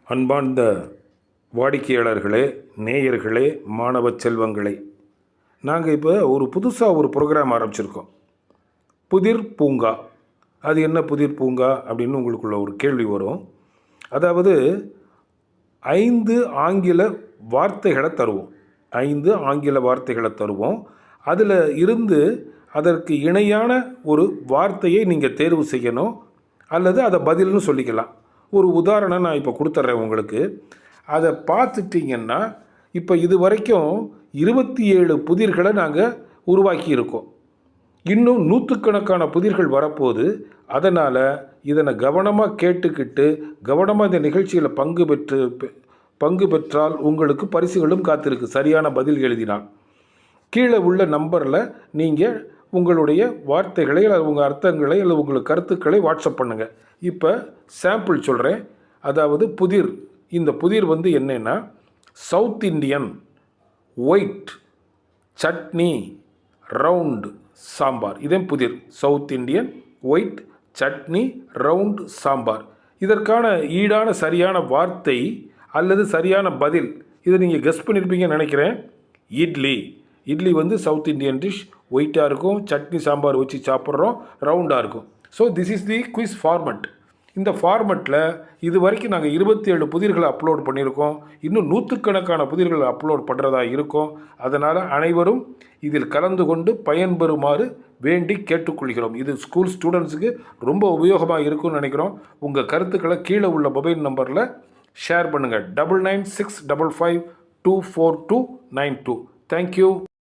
அன்பார்ந்த வாடிக்கையாளர்களே, நேயர்களே, மாணவ செல்வங்களே, நாங்கள் இப்போ புதுசாக ஒரு ப்ரோக்ராம் ஆரம்பிச்சிருக்கோம். புதிர் பூங்கா. அது என்ன புதிர் பூங்கா அப்படின்னு உங்களுக்குள்ள ஒரு கேள்வி வரும். அதாவது 5 ஆங்கில வார்த்தைகளை தருவோம். 5 ஆங்கில வார்த்தைகளை தருவோம். அதில் இருந்து அதற்கு இணையான ஒரு வார்த்தையை நீங்கள் தேர்வு செய்யணும், அல்லது அதை பதில்னு சொல்லிக்கலாம். ஒரு உதாரணம் நான் இப்போ கொடுத்துட்றேன் உங்களுக்கு. அதை பார்த்துட்டிங்கன்னா, இப்போ இது வரைக்கும் 27 புதிர்களை நாங்கள் உருவாக்கி இருக்கோம். இன்னும் நூற்றுக்கணக்கான புதிர்கள் வரப்போகுது. அதனால் இதனை கவனமாக கேட்டுக்கிட்டு கவனமாக இந்த நிகழ்ச்சியில் பங்கு பெற்றால் உங்களுக்கு பரிசுகளும் காத்திருக்கு, சரியான பதில் எழுதினால். கீழே உள்ள நம்பரில் நீங்கள் உங்களுடைய வார்த்தைகளை அல்லது உங்கள் அர்த்தங்களை அல்லது உங்கள் கருத்துக்களை வாட்ஸ்அப் பண்ணுங்கள். இப்போ சாம்பிள் சொல்கிறேன். அதாவது புதிர், இந்த புதிர் என்னென்னா, south Indian, white, chutney, round, sambar. இதன் புதிர். South Indian, white, chutney, round, sambar. இதற்கான ஈடான சரியான வார்த்தை அல்லது சரியான பதில், இதை நீங்கள் கெஸ் பண்ணியிருப்பீங்கன்னு நினைக்கிறேன். Idli. Idli south Indian dish. ஒயிட்டாக இருக்கும், சட்னி சாம்பார் வச்சு சாப்பிட்றோம், ரவுண்டாக இருக்கும். So this is the quiz format. இந்த ஃபார்மெட்டில் இது வரைக்கும் நாங்கள் 27 புதிர்களை அப்லோட் பண்ணியிருக்கோம். இன்னும் நூற்றுக்கணக்கான புதிர்களை அப்லோட் பண்ணுறதா இருக்கும். அதனால் அனைவரும் இதில் கலந்து கொண்டு பயன்பெறுமாறு வேண்டி கேட்டுக்கொள்கிறோம். இது ஸ்கூல் ஸ்டூடெண்ட்ஸுக்கு ரொம்ப உபயோகமாக இருக்கும்னு நினைக்கிறோம். உங்கள் கருத்துக்களை கீழே உள்ள மொபைல் நம்பரில் ஷேர் பண்ணுங்கள். 996555249292. தேங்க்யூ.